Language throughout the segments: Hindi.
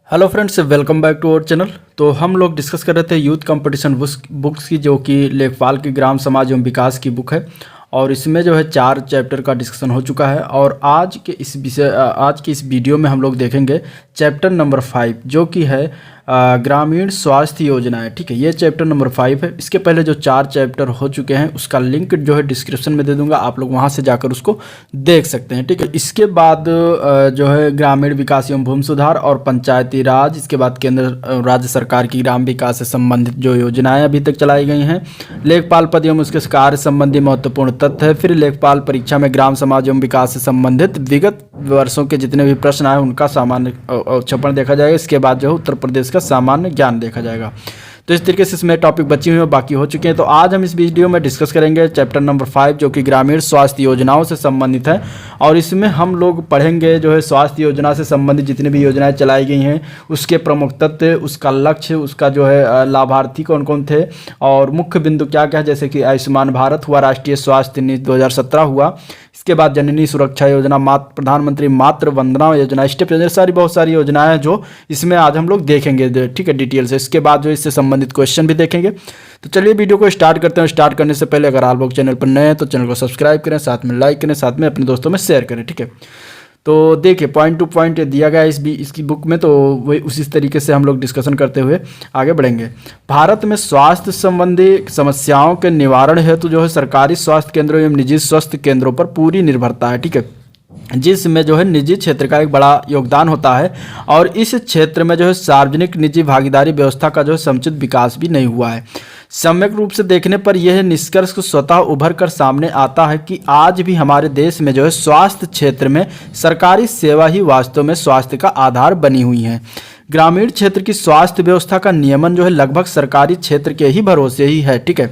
Hello friends, welcome back to our channel. तो हम लोग डिस्कस कर रहे थे यूथ कंपटीशन बुक्स की, जो कि लेखपाल की ग्राम समाज एवं विकास की बुक है। और इसमें जो है 4 चैप्टर का डिस्कशन हो चुका है। और आज की इस वीडियो में हम लोग देखेंगे चैप्टर नंबर 5, जो कि है ग्रामीण स्वास्थ्य योजना है। ठीक है, ये चैप्टर नंबर 5 है। इसके पहले जो 4 चैप्टर हो चुके हैं उसका लिंक जो है डिस्क्रिप्शन में दे दूंगा, आप लोग वहां से जाकर उसको देख सकते हैं। ठीक है, इसके बाद जो है ग्रामीण विकास एवं भूमि सुधार और पंचायती राज, इसके बाद केंद्र राज्य सरकार की ग्राम विकास से संबंधित जो योजनाएं अभी तक चलाई गई हैं, लेखपाल पद एवं उसके कार्य संबंधी महत्वपूर्ण तथ्य है। फिर लेखपाल परीक्षा में ग्राम समाज एवं विकास से संबंधित विगत वर्षों के जितने भी प्रश्न आए उनका सामान्य क्षपण देखा जाएगा। इसके बाद जो है उत्तर प्रदेश का सामान्य ज्ञान देखा जाएगा। तो इस तरीके से इसमें टॉपिक बची हुई हैं, बाकी हो चुके हैं। तो आज हम इस वीडियो में डिस्कस करेंगे चैप्टर नंबर 5, जो कि ग्रामीण स्वास्थ्य योजनाओं से संबंधित है। और इसमें हम लोग पढ़ेंगे जो है स्वास्थ्य योजना से संबंधित जितनी भी योजनाएं चलाई गई हैं, उसके प्रमुख तथ्य, उसका लक्ष्य, उसका जो है लाभार्थी कौन कौन थे, और मुख्य बिंदु क्या क्या है। जैसे कि आयुष्मान भारत हुआ, राष्ट्रीय स्वास्थ्य नीति 2017 हुआ, इसके बाद जननी सुरक्षा योजना, प्रधानमंत्री मातृ वंदना योजना, स्टेप योजना, बहुत सारी योजनाएं हैं जो इसमें आज हम लोग देखेंगे। ठीक है, डिटेल से। इसके बाद जो इससे संबंधित क्वेश्चन भी देखेंगे। तो चलिए वीडियो को स्टार्ट करते हैं। स्टार्ट करने से पहले अगर आप लोग चैनल पर नए हैं तो चैनल को सब्सक्राइब करें, साथ में लाइक करें, साथ में अपने दोस्तों में शेयर करें। ठीक है, तो देखिए पॉइंट टू पॉइंट दिया गया है इसकी बुक में, तो वही उसी तरीके से हम लोग डिस्कशन करते हुए आगे बढ़ेंगे। भारत में स्वास्थ्य संबंधी समस्याओं के निवारण हेतु जो है सरकारी स्वास्थ्य केंद्रों एवं निजी स्वास्थ्य केंद्रों पर पूरी निर्भरता है। ठीक है, जिसमें जो है निजी क्षेत्र का एक बड़ा योगदान होता है। और इस क्षेत्र में जो है सार्वजनिक निजी भागीदारी व्यवस्था का जो है समुचित विकास भी नहीं हुआ है। सम्यक रूप से देखने पर यह निष्कर्ष स्वतः उभर कर सामने आता है कि आज भी हमारे देश में जो है स्वास्थ्य क्षेत्र में सरकारी सेवा ही वास्तव में स्वास्थ्य का आधार बनी हुई है। ग्रामीण क्षेत्र की स्वास्थ्य व्यवस्था का नियमन जो है लगभग सरकारी क्षेत्र के ही भरोसे ही है। ठीक है,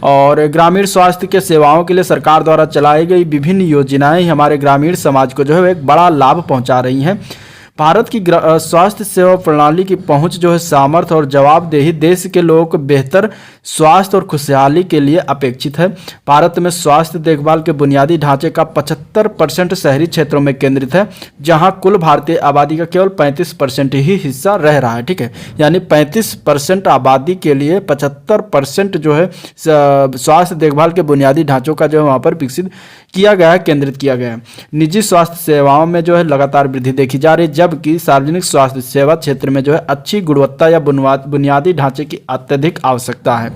और ग्रामीण स्वास्थ्य के सेवाओं के लिए सरकार द्वारा चलाई गई विभिन्न योजनाएं हमारे ग्रामीण समाज को जो है एक बड़ा लाभ पहुंचा रही हैं। भारत की स्वास्थ्य सेवा प्रणाली की पहुंच जो है सामर्थ्य और जवाबदेही देश के लोगों को बेहतर स्वास्थ्य और खुशहाली के लिए अपेक्षित है। भारत में स्वास्थ्य देखभाल के बुनियादी ढांचे का 75% शहरी क्षेत्रों में केंद्रित है, जहां कुल भारतीय आबादी का केवल 35% ही हिस्सा रह रहा है। ठीक है, यानी 35% आबादी के लिए 75% जो है स्वास्थ्य देखभाल के बुनियादी ढांचों का जो है वहाँ पर विकसित किया गया है, केंद्रित किया गया है। निजी स्वास्थ्य सेवाओं में जो है लगातार वृद्धि देखी जा रही है, जबकि सार्वजनिक स्वास्थ्य सेवा क्षेत्र में जो है अच्छी गुणवत्ता या बुनियादी ढांचे की अत्यधिक आवश्यकता है।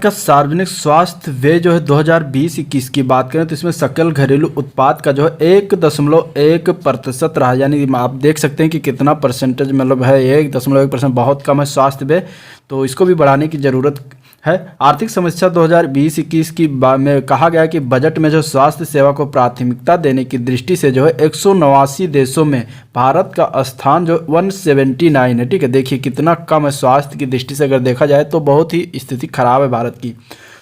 का सार्वजनिक स्वास्थ्य व्यय जो है 2020-21 की बात करें तो इसमें सकल घरेलू उत्पाद का जो है 1.1% रहा। यानी आप देख सकते हैं कि कितना परसेंटेज मतलब है, 1.1%, बहुत कम है स्वास्थ्य व्यय। तो इसको भी बढ़ाने की ज़रूरत है। आर्थिक समस्या 2020-21 की में कहा गया कि बजट में जो स्वास्थ्य सेवा को प्राथमिकता देने की दृष्टि से जो है 189 देशों में भारत का स्थान जो 179 है। ठीक है, देखिए कितना कम है स्वास्थ्य की दृष्टि से। अगर देखा जाए तो बहुत ही स्थिति खराब है भारत की।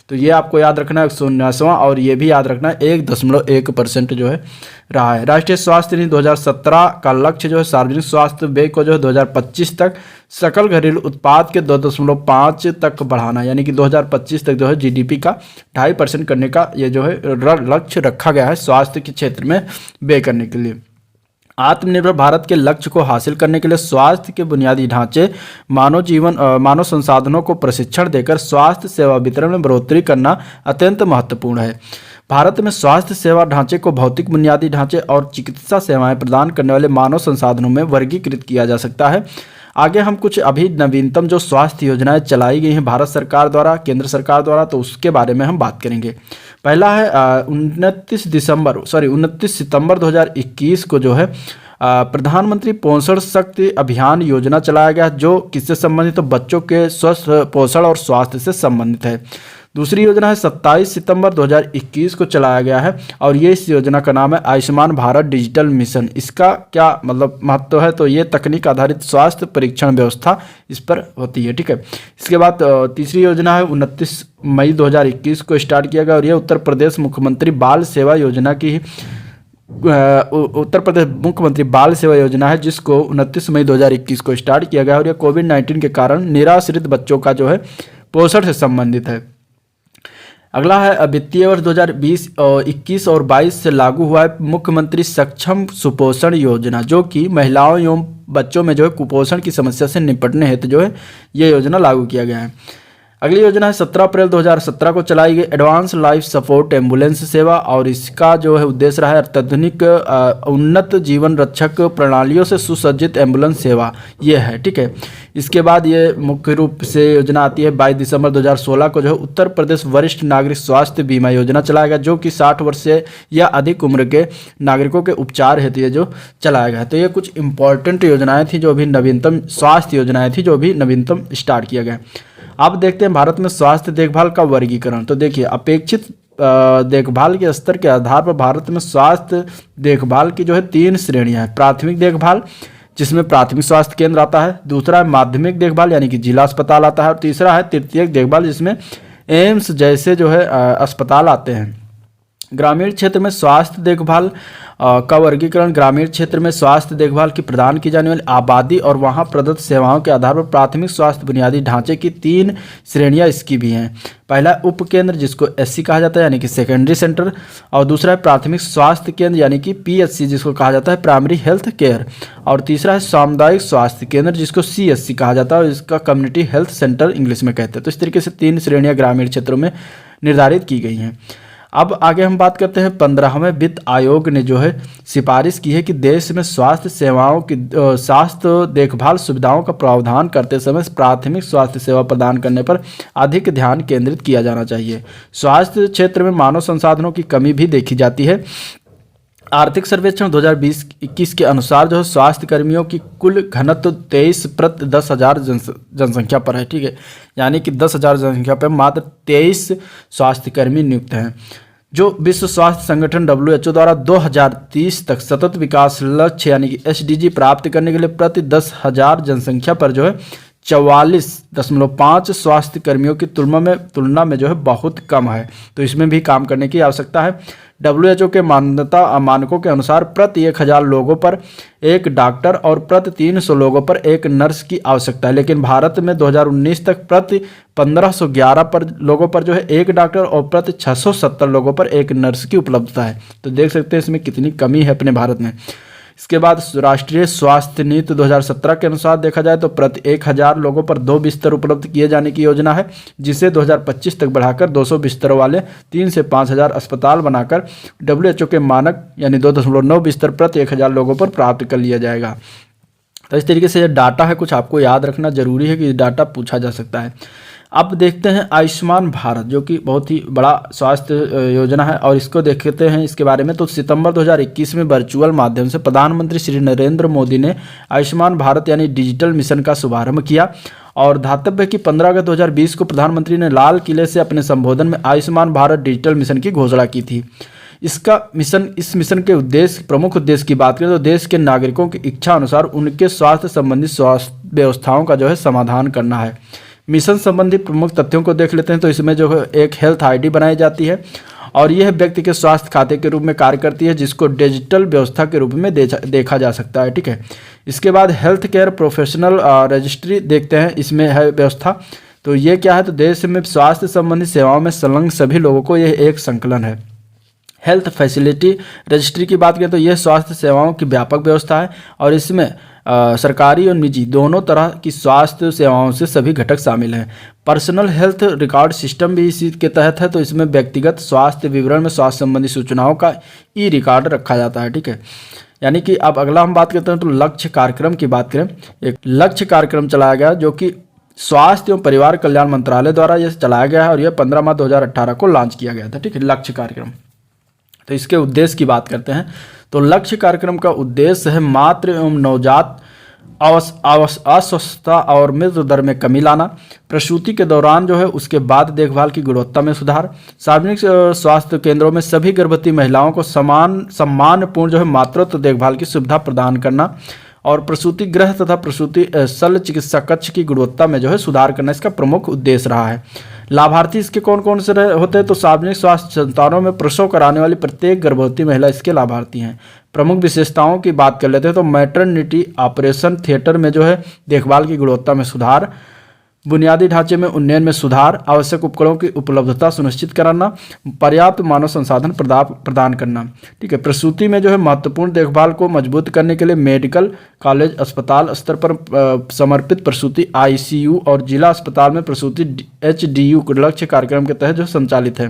तो ये आपको याद रखना है 189वां, और ये भी याद रखना है 1.1% जो है रहा है। राष्ट्रीय स्वास्थ्य नीति 2017 का लक्ष्य जो है सार्वजनिक स्वास्थ्य व्यय को जो है 2025 तक सकल घरेलू उत्पाद के 2.5 तक बढ़ाना, यानी कि 2025 तक जो है जीडीपी का 2.5% करने का ये जो है लक्ष्य रखा गया है स्वास्थ्य के क्षेत्र में व्यय करने के लिए। आत्मनिर्भर भारत के लक्ष्य को हासिल करने के लिए स्वास्थ्य के बुनियादी ढांचे, मानव संसाधनों को प्रशिक्षण देकर स्वास्थ्य सेवा वितरण में बढ़ोतरी करना अत्यंत महत्वपूर्ण है। भारत में स्वास्थ्य सेवा ढांचे को भौतिक बुनियादी ढांचे और चिकित्सा सेवाएं प्रदान करने वाले मानव संसाधनों में वर्गीकृत किया जा सकता है। आगे हम कुछ अभी नवीनतम जो स्वास्थ्य योजनाएं चलाई गई हैं भारत सरकार द्वारा, केंद्र सरकार द्वारा, तो उसके बारे में हम बात करेंगे। पहला है 29 सितंबर 2021 को जो है प्रधानमंत्री पोषण शक्ति अभियान योजना चलाया गया, जो किससे संबंधित है, बच्चों के स्वस्थ पोषण और स्वास्थ्य से संबंधित है। दूसरी योजना है 27 सितंबर 2021 को चलाया गया है, और ये इस योजना का नाम है आयुष्मान भारत डिजिटल मिशन। इसका क्या मतलब महत्व है, तो ये तकनीक आधारित स्वास्थ्य परीक्षण व्यवस्था इस पर होती है। ठीक है, इसके बाद तीसरी योजना है 29 मई 2021 को स्टार्ट किया गया, और यह उत्तर प्रदेश मुख्यमंत्री बाल सेवा योजना की उत्तर प्रदेश मुख्यमंत्री बाल सेवा योजना है, जिसको 29 मई 2021 को स्टार्ट किया गया, और यह कोविड-19 के कारण निराश्रित बच्चों का जो है पोषण से संबंधित है। अगला है वित्तीय वर्ष 2020 और 21 और 22 से लागू हुआ है मुख्यमंत्री सक्षम सुपोषण योजना, जो कि महिलाओं एवं बच्चों में जो है कुपोषण की समस्या से निपटने हेतु जो है ये योजना लागू किया गया है। अगली योजना है 17 अप्रैल 2017 को चलाई गई एडवांस लाइफ सपोर्ट एम्बुलेंस सेवा, और इसका जो है उद्देश्य रहा है अत्याधुनिक उन्नत जीवन रक्षक प्रणालियों से सुसज्जित एम्बुलेंस सेवा, ये है। ठीक है, इसके बाद ये मुख्य रूप से योजना आती है 22 दिसंबर 2016 को जो है उत्तर प्रदेश वरिष्ठ नागरिक स्वास्थ्य बीमा योजना चलाया गया, जो कि 60 वर्ष से या अधिक उम्र के नागरिकों के उपचार हेतु ये जो चलाया गया है। तो ये कुछ इंपॉर्टेंट योजनाएं थी जो अभी नवीनतम स्वास्थ्य योजनाएं थी जो अभी नवीनतम स्टार्ट किया गया। अब देखते हैं भारत में स्वास्थ्य देखभाल का वर्गीकरण। तो देखिए, अपेक्षित देखभाल के स्तर के आधार पर भारत में स्वास्थ्य देखभाल की जो है 3 श्रेणियां हैं। प्राथमिक देखभाल, जिसमें प्राथमिक स्वास्थ्य केंद्र आता है, दूसरा है माध्यमिक देखभाल यानी कि जिला अस्पताल आता है, और तीसरा है तृतीयक देखभाल जिसमें एम्स जैसे जो है अस्पताल आते हैं। ग्रामीण क्षेत्र में स्वास्थ्य देखभाल का वर्गीकरण, ग्रामीण क्षेत्र में स्वास्थ्य देखभाल की प्रदान की जाने वाली आबादी और वहां प्रदत्त सेवाओं के आधार पर प्राथमिक स्वास्थ्य बुनियादी ढांचे की 3 श्रेणियां इसकी भी हैं। पहला उप केंद्र जिसको एससी कहा जाता है यानी कि सेकेंडरी सेंटर, और दूसरा है प्राथमिक स्वास्थ्य केंद्र यानी कि पीएचसी जिसको कहा जाता है प्राइमरी हेल्थ केयर, और तीसरा है सामुदायिक स्वास्थ्य केंद्र जिसको सीएससी कहा जाता है और इसका कम्युनिटी हेल्थ सेंटर इंग्लिश में कहते हैं। तो इस तरीके से 3 श्रेणियां ग्रामीण क्षेत्रों में निर्धारित की गई हैं। अब आगे हम बात करते हैं 15वें वित्त आयोग ने जो है सिफारिश की है कि देश में स्वास्थ्य सेवाओं की स्वास्थ्य देखभाल सुविधाओं का प्रावधान करते समय प्राथमिक स्वास्थ्य सेवा प्रदान करने पर अधिक ध्यान केंद्रित किया जाना चाहिए। स्वास्थ्य क्षेत्र में मानव संसाधनों की कमी भी देखी जाती है। आर्थिक सर्वेक्षण 2020-21 के अनुसार जो है स्वास्थ्य कर्मियों की कुल घनत्व 23 प्रति 10,000 जनसंख्या पर है। ठीक है, यानी कि 10,000 जनसंख्या पर मात्र 23 स्वास्थ्य कर्मी नियुक्त हैं। जो विश्व स्वास्थ्य संगठन WHO द्वारा 2030 तक सतत विकास लक्ष्य यानी कि SDG प्राप्त करने के लिए प्रति 10,000 जनसंख्या पर जो है 44.5 स्वास्थ्य कर्मियों की तुलना में जो है बहुत कम है। तो इसमें भी काम करने की आवश्यकता है। WHO के मानकों के अनुसार प्रति 1,000 लोगों पर एक डॉक्टर और प्रति 300 लोगों पर एक नर्स की आवश्यकता है, लेकिन भारत में 2019 तक प्रति 1511 पर लोगों पर जो है एक डॉक्टर और प्रति 670 लोगों पर एक नर्स की उपलब्धता है। तो देख सकते हैं इसमें कितनी कमी है अपने भारत में। इसके बाद राष्ट्रीय स्वास्थ्य नीति 2017 के अनुसार देखा जाए तो प्रति 1,000 लोगों पर 2 बिस्तर उपलब्ध किए जाने की योजना है, जिसे 2025 तक बढ़ाकर 200 बिस्तरों वाले 3 से 5,000 अस्पताल बनाकर WHO के मानक यानी 2.9 बिस्तर प्रति 1,000 लोगों पर प्राप्त कर लिया जाएगा। तो इस तरीके से ये डाटा है, कुछ आपको याद रखना जरूरी है कि ये डाटा पूछा जा सकता है। अब देखते हैं आयुष्मान भारत, जो कि बहुत ही बड़ा स्वास्थ्य योजना है और इसको देखते हैं इसके बारे में। तो सितंबर 2021 में वर्चुअल माध्यम से प्रधानमंत्री श्री नरेंद्र मोदी ने आयुष्मान भारत यानी डिजिटल मिशन का शुभारंभ किया और धातव्य की 15 अगस्त 2020 को प्रधानमंत्री ने लाल किले से अपने संबोधन में आयुष्मान भारत डिजिटल मिशन की घोषणा की थी। इस मिशन के उद्देश्य, प्रमुख उद्देश्य की बात करें तो देश के नागरिकों की इच्छा अनुसार उनके स्वास्थ्य संबंधी स्वास्थ्य व्यवस्थाओं का जो है समाधान करना है। मिशन संबंधी प्रमुख तथ्यों को देख लेते हैं। तो इसमें जो है एक हेल्थ आईडी बनाई जाती है और यह व्यक्ति के स्वास्थ्य खाते के रूप में कार्य करती है, जिसको डिजिटल व्यवस्था के रूप में देखा जा सकता है। ठीक है, इसके बाद हेल्थ केयर प्रोफेशनल रजिस्ट्री देखते हैं, इसमें है व्यवस्था। तो ये क्या है, तो देश में स्वास्थ्य संबंधी सेवाओं में संलग्न सभी लोगों को यह एक संकलन है। हेल्थ फैसिलिटी रजिस्ट्री की बात करें तो यह स्वास्थ्य सेवाओं की व्यापक व्यवस्था है और इसमें सरकारी और निजी दोनों तरह की स्वास्थ्य सेवाओं से सभी घटक शामिल हैं। पर्सनल हेल्थ रिकॉर्ड सिस्टम भी इसी के तहत है। तो इसमें व्यक्तिगत स्वास्थ्य विवरण में स्वास्थ्य संबंधी सूचनाओं का ई रिकॉर्ड रखा जाता है। ठीक है, यानी कि अब अगला हम बात करते हैं तो लक्ष्य कार्यक्रम की बात करें। एक लक्ष्य कार्यक्रम चलाया गया जो कि स्वास्थ्य एवं परिवार कल्याण मंत्रालय द्वारा यह चलाया गया है और यह 15 मार्च 2018 को लॉन्च किया गया था। ठीक है, लक्ष्य कार्यक्रम। तो इसके उद्देश्य की बात करते हैं तो लक्ष्य कार्यक्रम का उद्देश्य है मातृ एवं नवजात अस्वस्थता और मृत्यु दर में कमी लाना, प्रसूति के दौरान जो है उसके बाद देखभाल की गुणवत्ता में सुधार, सार्वजनिक स्वास्थ्य केंद्रों में सभी गर्भवती महिलाओं को सम्मानपूर्ण जो है मातृत्व देखभाल की सुविधा प्रदान करना और प्रसूति गृह तथा प्रसूति शल्य चिकित्सा कक्ष की गुणवत्ता में जो है सुधार करना इसका प्रमुख उद्देश्य रहा है। लाभार्थी इसके कौन कौन से होते हैं तो सार्वजनिक स्वास्थ्य संस्थानों में प्रसव कराने वाली प्रत्येक गर्भवती महिला इसके लाभार्थी हैं। प्रमुख विशेषताओं की बात कर लेते हैं तो मैटरनिटी ऑपरेशन थिएटर में जो है देखभाल की गुणवत्ता में सुधार, बुनियादी ढांचे में उन्नयन में सुधार, आवश्यक उपकरणों की उपलब्धता सुनिश्चित कराना, पर्याप्त मानव संसाधन प्रदान करना। ठीक है। प्रसूति में जो है महत्वपूर्ण देखभाल को मजबूत करने के लिए मेडिकल कॉलेज अस्पताल स्तर पर समर्पित प्रसूति ICU और जिला अस्पताल में प्रसूति HDU लक्ष्य कार्यक्रम के तहत जो संचालित है।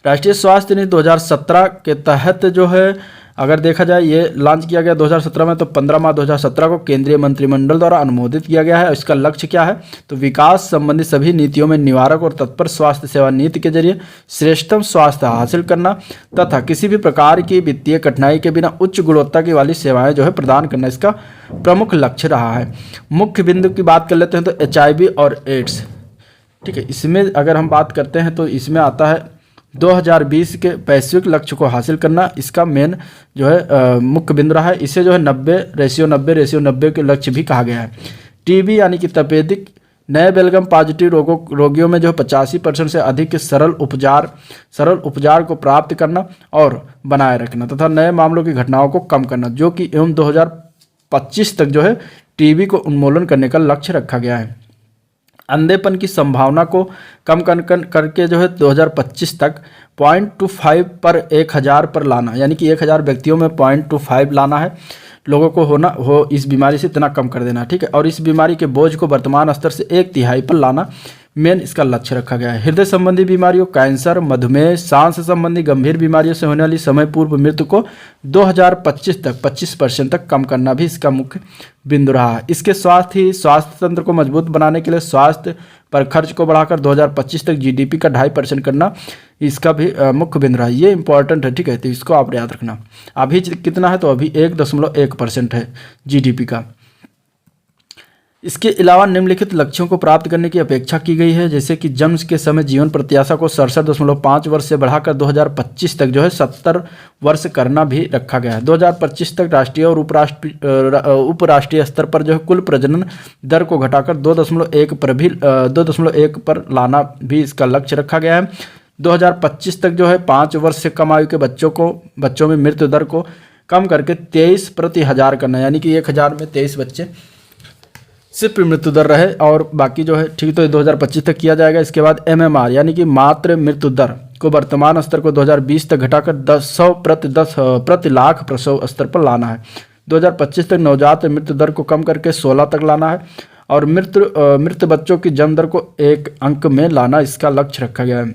राष्ट्रीय स्वास्थ्य नीति 2017 के तहत जो है अगर देखा जाए ये लॉन्च किया गया 2017 में, तो 15 मार्च 2017 को केंद्रीय मंत्रिमंडल द्वारा अनुमोदित किया गया है। इसका लक्ष्य क्या है, तो विकास संबंधी सभी नीतियों में निवारक और तत्पर स्वास्थ्य सेवा नीति के जरिए श्रेष्ठतम स्वास्थ्य हासिल करना तथा किसी भी प्रकार की वित्तीय कठिनाई के बिना उच्च गुणवत्ता की वाली सेवाएं जो है प्रदान करना इसका प्रमुख लक्ष्य रहा है। मुख्य बिंदु की बात कर लेते हैं तो HIV और एड्स। ठीक है। इसमें अगर हम बात करते हैं तो इसमें आता है 2020 के वैश्विक लक्ष्य को हासिल करना, इसका मेन जो है मुख्य बिंदु रहा है। इसे जो है 90/90 के लक्ष्य भी कहा गया है। TB यानी कि तपेदिक नए बेलगम पॉजिटिव रोगियों में जो 85% से अधिक के सरल उपचार को प्राप्त करना और बनाए रखना तथा नए मामलों की घटनाओं को कम करना, जो कि एवं 2025 तक जो है TB को उन्मूलन करने का लक्ष्य रखा गया है। अंधेपन की संभावना को कम करके जो है 2025 तक 0.25 पर 1000 पर लाना, यानी कि 1000 व्यक्तियों में 0.25 लाना है, लोगों को हो इस बीमारी से इतना कम कर देना। ठीक है। और इस बीमारी के बोझ को वर्तमान स्तर से 1/3 पर लाना मेन इसका लक्ष्य रखा गया है। हृदय संबंधी बीमारियों, कैंसर, मधुमेह, सांस संबंधी गंभीर बीमारियों से होने वाली समय पूर्व मृत्यु को 2025 तक 25% तक कम करना भी इसका मुख्य बिंदु रहा है। इसके साथ ही स्वास्थ्य तंत्र को मजबूत बनाने के लिए स्वास्थ्य पर खर्च को बढ़ाकर 2025 तक GDP का 2.5% करना इसका भी मुख्य बिंदु रहा है। ये इंपॉर्टेंट है। ठीक है। तो इसको आप याद रखना। अभी कितना है, तो अभी 1.1% है GDP का। इसके अलावा निम्नलिखित लक्ष्यों को प्राप्त करने की अपेक्षा की गई है, जैसे कि जन्म के समय जीवन प्रत्याशा को 67.5 वर्ष से बढ़ाकर 2025 तक जो है 70 वर्ष करना भी रखा गया है। 2025 तक राष्ट्रीय और उपराष्ट्रीय स्तर पर जो है कुल प्रजनन दर को घटाकर 2.1 पर लाना भी इसका लक्ष्य रखा गया है। 2025 तक जो है 5 वर्ष से कम आयु के बच्चों में मृत्यु दर को कम करके 23 प्रति 1000 करना, यानी कि 1000 में 23 बच्चे सिर्फ मृत्यु दर रहे और बाकी जो है ठीक तो 2025 तक किया जाएगा। इसके बाद MMR यानी कि मातृ मृत्यु दर को वर्तमान स्तर को 2020 तक घटाकर 100 प्रति लाख प्रसव स्तर पर लाना है। 2025 तक नवजात मृत्यु दर को कम करके 16 तक लाना है और मृत बच्चों की जन्म दर को 1 अंक में लाना इसका लक्ष्य रखा गया है।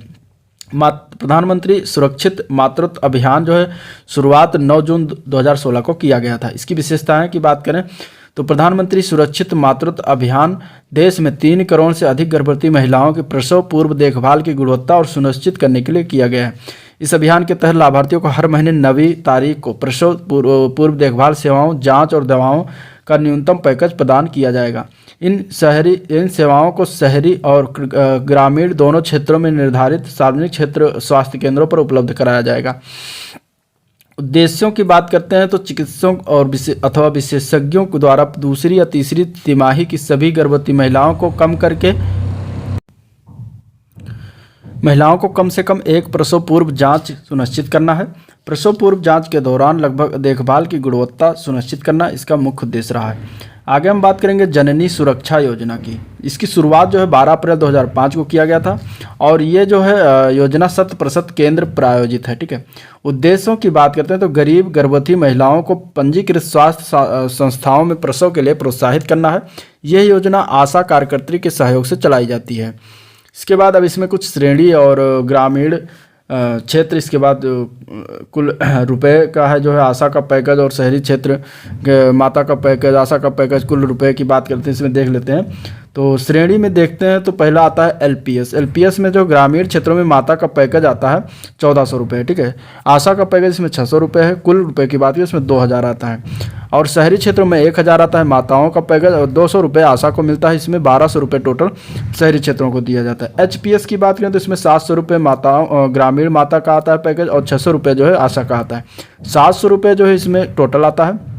प्रधानमंत्री सुरक्षित मातृत्व अभियान जो है शुरुआत 9 जून 2016 को किया गया था। इसकी विशेषताएं की बात करें तो प्रधानमंत्री सुरक्षित मातृत्व अभियान देश में 3 करोड़ से अधिक गर्भवती महिलाओं की प्रसव पूर्व देखभाल की गुणवत्ता और सुनिश्चित करने के लिए किया गया है। इस अभियान के तहत लाभार्थियों को हर महीने 9वीं तारीख को प्रसव पूर्व देखभाल सेवाओं, जांच और दवाओं का न्यूनतम पैकेज प्रदान किया जाएगा। इन सेवाओं को शहरी और ग्रामीण दोनों क्षेत्रों में निर्धारित सार्वजनिक क्षेत्र स्वास्थ्य केंद्रों पर उपलब्ध कराया जाएगा। उद्देश्यों की बात करते हैं तो चिकित्सकों और अथवा विशेषज्ञों के द्वारा दूसरी या तीसरी तिमाही की सभी गर्भवती महिलाओं को कम से कम एक प्रसव पूर्व जांच सुनिश्चित करना है। प्रसव पूर्व जांच के दौरान लगभग देखभाल की गुणवत्ता सुनिश्चित करना इसका मुख्य उद्देश्य रहा है। आगे हम बात करेंगे जननी सुरक्षा योजना की। इसकी शुरुआत जो है 12 अप्रैल 2005 को किया गया था और ये जो है योजना 100% केंद्र प्रायोजित है। ठीक है। उद्देश्यों की बात करते हैं तो गरीब गर्भवती महिलाओं को पंजीकृत स्वास्थ्य संस्थाओं में प्रसव के लिए प्रोत्साहित करना है। यह योजना आशा कार्यकर्त्री के सहयोग से चलाई जाती है। इसके बाद अब इसमें कुछ श्रेणी और ग्रामीण क्षेत्र, इसके बाद कुल रुपए का है जो है आशा का पैकेज और शहरी क्षेत्र माता का पैकेज, आशा का पैकेज, कुल रुपए की बात करते हैं इसमें देख लेते हैं। तो श्रेणी में देखते हैं तो पहला आता है LPS में जो ग्रामीण क्षेत्रों में माता का पैकेज आता है 1400 रुपये। ठीक है। आशा का पैकेज इसमें 600 रुपये है। कुल रुपए की बात करें इसमें 2000 आता है और शहरी क्षेत्रों में 1000 आता है माताओं का पैकेज और 200 रुपये आशा को मिलता है। इसमें 1200 रुपये टोटल शहरी क्षेत्रों को दिया जाता है। HPS की बात करें तो इसमें 700 रुपये ग्रामीण माता का आता है पैकेज और 600 रुपये जो है आशा का आता है। 700 रुपये जो है इसमें टोटल आता है।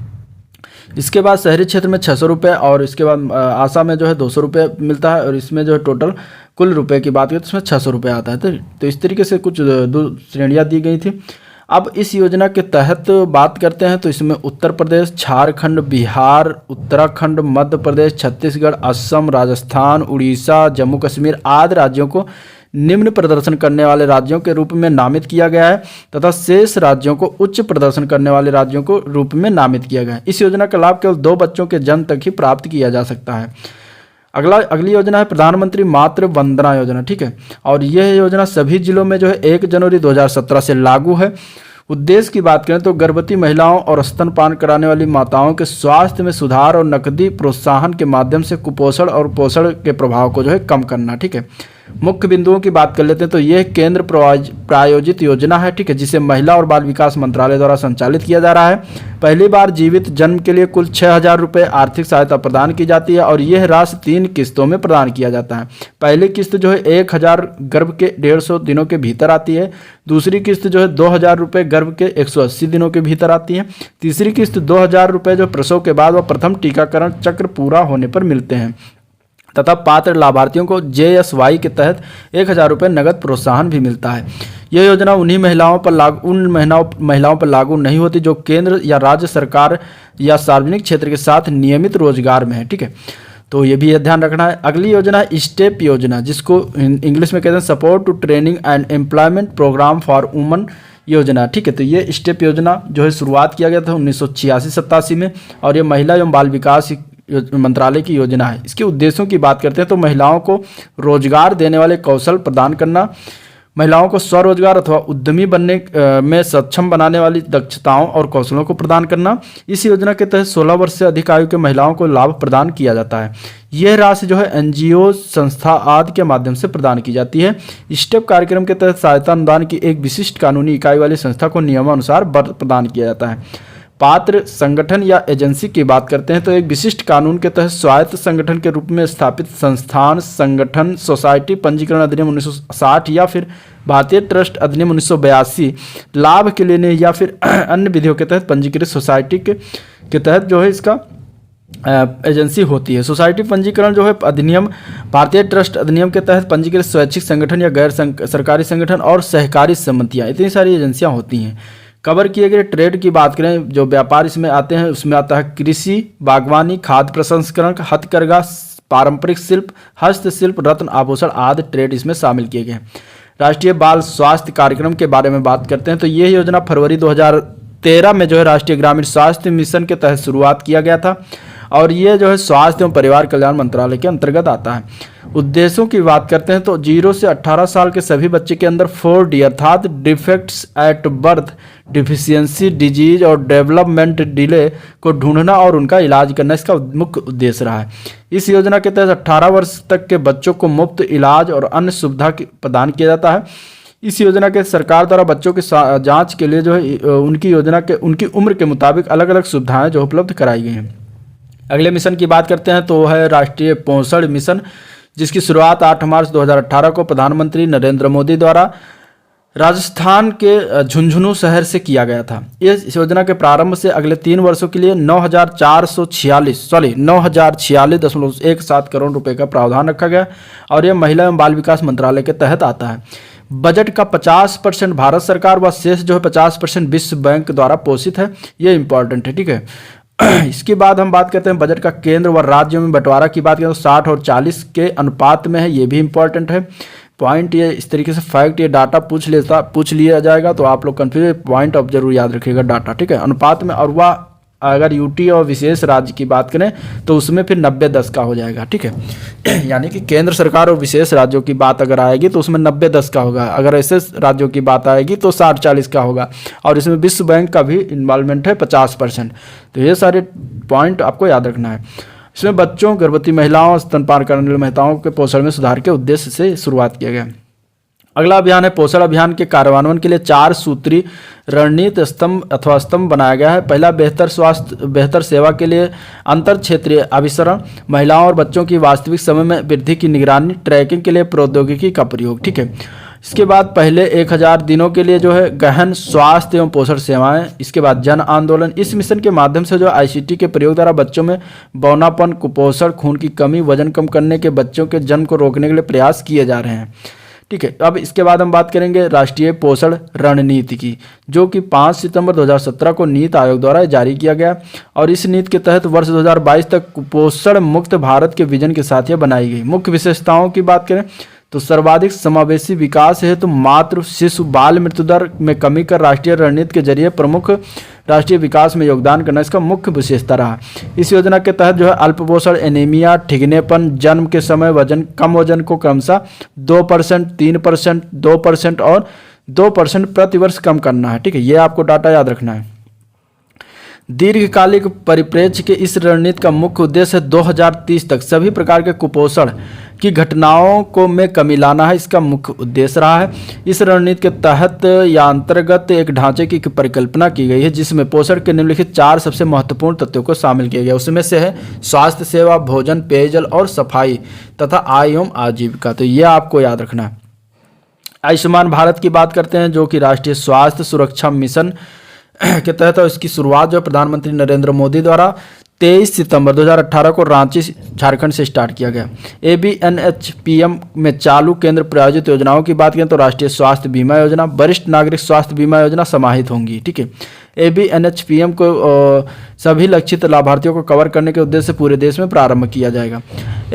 इसके बाद शहरी क्षेत्र में 600 रुपये और इसके बाद आशा में जो है 200 रुपये मिलता है और इसमें जो है टोटल कुल रुपए की बात करें तो इसमें 600 रुपये आता है। तो इस तरीके से कुछ 2 श्रेणियाँ दी गई थी। अब इस योजना के तहत बात करते हैं तो इसमें उत्तर प्रदेश, झारखंड, बिहार, उत्तराखंड, मध्य प्रदेश, छत्तीसगढ़, असम, राजस्थान, उड़ीसा, जम्मू कश्मीर आदि राज्यों को निम्न प्रदर्शन करने वाले राज्यों के रूप में नामित किया गया है तथा शेष राज्यों को उच्च प्रदर्शन करने वाले राज्यों को रूप में नामित किया गया है। इस योजना का लाभ केवल 2 बच्चों के जन्म तक ही प्राप्त किया जा सकता है। अगली योजना है प्रधानमंत्री मातृ वंदना योजना, ठीक है। और यह योजना सभी जिलों में जो है 1 जनवरी 2017 से लागू है। उद्देश्य की बात करें तो गर्भवती महिलाओं और स्तनपान कराने वाली माताओं के स्वास्थ्य में सुधार और नकदी प्रोत्साहन के माध्यम से कुपोषण और पोषण के प्रभाव को जो है कम करना, ठीक है। मुख्य बिंदुओं की बात कर लेते हैं तो यह केंद्र प्रायोजित योजना है, ठीक है, जिसे महिला और बाल विकास मंत्रालय द्वारा संचालित किया जा रहा है। पहली बार जीवित जन्म के लिए कुल 6,000 रुपये आर्थिक सहायता प्रदान की जाती है और यह राशि 3 किस्तों में प्रदान किया जाता है। पहली किस्त जो है 1,000 गर्भ के 150 दिनों के भीतर आती है। दूसरी किस्त जो है 2,000 रुपये गर्भ के 180 दिनों के भीतर आती है। तीसरी किस्त 2,000 रुपये जो प्रसव के बाद व प्रथम टीकाकरण चक्र पूरा होने पर मिलते हैं तथा पात्र लाभार्थियों को JSY के तहत 1,000 रुपये नगद प्रोत्साहन भी मिलता है। यह योजना उन महिलाओं पर लागू नहीं होती जो केंद्र या राज्य सरकार या सार्वजनिक क्षेत्र के साथ नियमित रोजगार में है, ठीक है। तो ये भी ध्यान रखना है। अगली योजना है स्टेप योजना, जिसको इंग्लिश में कहते हैं support to training and employment programme for woman योजना, ठीक है। तो ये स्टेप योजना जो है शुरुआत किया गया था 1986-87 में और ये महिला एवं बाल विकास मंत्रालय की योजना है। इसके उद्देश्यों की बात करते हैं तो महिलाओं को रोजगार देने वाले कौशल प्रदान करना, महिलाओं को स्वरोजगार अथवा उद्यमी बनने में सक्षम बनाने वाली दक्षताओं और कौशलों को प्रदान करना। इस योजना के तहत 16 वर्ष से अधिक आयु के महिलाओं को लाभ प्रदान किया जाता है। यह राशि जो है NGO संस्था आदि के माध्यम से प्रदान की जाती है। स्टेप कार्यक्रम के तहत सहायता अनुदान की एक विशिष्ट कानूनी इकाई वाली संस्था को नियमानुसार प्रदान किया जाता है। पात्र संगठन या एजेंसी की बात करते हैं तो एक विशिष्ट कानून के तहत स्वायत्त संगठन के रूप में स्थापित संस्थान, संगठन, सोसाइटी पंजीकरण अधिनियम 1960 या फिर भारतीय ट्रस्ट अधिनियम 1982 लाभ के लिए या फिर अन्य विधियों के तहत पंजीकृत सोसाइटी के तहत जो है इसका एजेंसी होती है। सोसाइटी पंजीकरण जो है अधिनियम, भारतीय ट्रस्ट अधिनियम के तहत पंजीकृत स्वैच्छिक संगठन या गैर सरकारी संगठन और सहकारी समितियाँ, इतनी सारी एजेंसियाँ होती हैं। कवर किए गए ट्रेड की बात करें, जो व्यापार इसमें आते हैं उसमें आता है कृषि, बागवानी, खाद्य प्रसंस्करण, हथकरघा, पारंपरिक शिल्प, हस्तशिल्प, रत्न आभूषण आदि ट्रेड इसमें शामिल किए गए हैं। राष्ट्रीय बाल स्वास्थ्य कार्यक्रम के बारे में बात करते हैं तो यह योजना फरवरी 2013 में जो है राष्ट्रीय ग्रामीण स्वास्थ्य मिशन के तहत शुरुआत किया गया था और ये जो है स्वास्थ्य एवं परिवार कल्याण मंत्रालय के अंतर्गत आता है। उद्देश्यों की बात करते हैं तो 0 से 18 साल के सभी बच्चे के अंदर 4D अर्थात defects at birth, deficiency, disease और डेवलपमेंट डिले को ढूंढना और उनका इलाज करना इसका मुख्य उद्देश्य रहा है। इस योजना के तहत 18 वर्ष तक के बच्चों को मुफ्त इलाज और अन्य सुविधा प्रदान किया जाता है। इस योजना के सरकार द्वारा बच्चों की जांच के लिए जो है उनकी उम्र के मुताबिक अलग अलग सुविधाएं जो उपलब्ध कराई गई हैं। अगले मिशन की बात करते हैं तो है राष्ट्रीय पोषण मिशन, जिसकी शुरुआत 8 मार्च 2018 को प्रधानमंत्री नरेंद्र मोदी द्वारा राजस्थान के झुंझुनू शहर से किया गया था। इस योजना के प्रारंभ से अगले 3 वर्षों के लिए 9,446.17 करोड़ रुपए का प्रावधान रखा गया और यह महिला एवं बाल विकास मंत्रालय के तहत आता है। बजट का 50% भारत सरकार व शेष जो है 50% विश्व बैंक द्वारा पोषित है। ये इंपॉर्टेंट है, ठीक है। इसके बाद हम बात करते हैं बजट का केंद्र व राज्यों में बंटवारा की बात करें तो 60 और 40 के अनुपात में है। ये भी इंपॉर्टेंट है। पॉइंट ये इस तरीके से फैक्ट ये डाटा पूछ लिया जाएगा तो आप लोग कंफ्यूज, पॉइंट ऑफ जरूर याद रखिएगा डाटा, ठीक है। अनुपात में, और वह अगर यूटी और विशेष राज्य की बात करें तो उसमें फिर 90-10 का हो जाएगा, ठीक है। यानी कि केंद्र सरकार और विशेष राज्यों की बात अगर आएगी तो उसमें 90-10 का होगा, अगर ऐसे राज्यों की बात आएगी तो 60-40 का होगा और इसमें विश्व बैंक का भी इन्वॉल्वमेंट है 50%। तो ये सारे पॉइंट आपको याद रखना है। इसमें बच्चों, गर्भवती महिलाओं, स्तनपान करने वाली महिलाओं के पोषण में सुधार के उद्देश्य से शुरुआत किया गया। अगला अभियान है पोषण अभियान के कार्यान्वयन के लिए 4 सूत्री रणनीति स्तंभ बनाया गया है। पहला, बेहतर स्वास्थ्य, बेहतर सेवा के लिए अंतर क्षेत्रीय अभिसरण, महिलाओं और बच्चों की वास्तविक समय में वृद्धि की निगरानी, ट्रैकिंग के लिए प्रौद्योगिकी का प्रयोग, ठीक है। इसके बाद पहले 1000 दिनों के लिए जो है गहन स्वास्थ्य एवं पोषण सेवाएं। इसके बाद जन आंदोलन। इस मिशन के माध्यम से जो ICT के प्रयोग द्वारा बच्चों में बौनापन, कुपोषण, खून की कमी, वजन कम करने के बच्चों के जन्म को रोकने के लिए प्रयास किए जा रहे हैं, ठीक है। अब इसके बाद हम बात करेंगे राष्ट्रीय पोषण रणनीति की, जो कि 5 सितंबर 2017 को नीति आयोग द्वारा जारी किया गया और इस नीति के तहत वर्ष 2022 तक कुपोषण मुक्त भारत के विजन के साथ यह बनाई गई। मुख्य विशेषताओं की बात करें तो सर्वाधिक समावेशी विकास हेतु मातृ शिशु बाल मृत्यु दर में कमी कर राष्ट्रीय रणनीति के जरिए प्रमुख राष्ट्रीय विकास में योगदान करना इसका मुख्य विशेषता रहा। इस योजना के तहत जो है अल्पपोषण, एनीमिया, ठिगनेपन, जन्म के समय कम वजन को क्रमशः 2%, 3%, 2% और 2% प्रतिवर्ष कम करना है। ठीक है, ये आपको डाटा याद रखना है। दीर्घकालिक परिप्रेक्ष्य के इस रणनीति का मुख्य उद्देश्य 2030 तक सभी प्रकार के कुपोषण की घटनाओं को में कमी लाना है, इसका मुख्य उद्देश्य रहा है। इस रणनीति के तहत या अंतर्गत एक ढांचे की परिकल्पना की गई है जिसमें पोषण के निम्नलिखित 4 सबसे महत्वपूर्ण तत्वों को शामिल किया गया। उसमें से है स्वास्थ्य सेवा, भोजन, पेयजल और सफाई तथा आय एवं आजीविका। तो ये आपको याद रखना है। आयुष्मान भारत की बात करते हैं, जो कि राष्ट्रीय स्वास्थ्य सुरक्षा मिशन के तहत इसकी शुरुआत जो प्रधानमंत्री नरेंद्र मोदी द्वारा 23 सितंबर 2018 को रांची झारखंड से स्टार्ट किया गया। ABNHPM में चालू केंद्र प्रायोजित योजनाओं की बात करें तो राष्ट्रीय स्वास्थ्य बीमा योजना, वरिष्ठ नागरिक स्वास्थ्य बीमा योजना समाहित होंगी। ठीक है, ABNHPM को सभी लक्षित लाभार्थियों को कवर करने के उद्देश्य से पूरे देश में प्रारंभ किया जाएगा।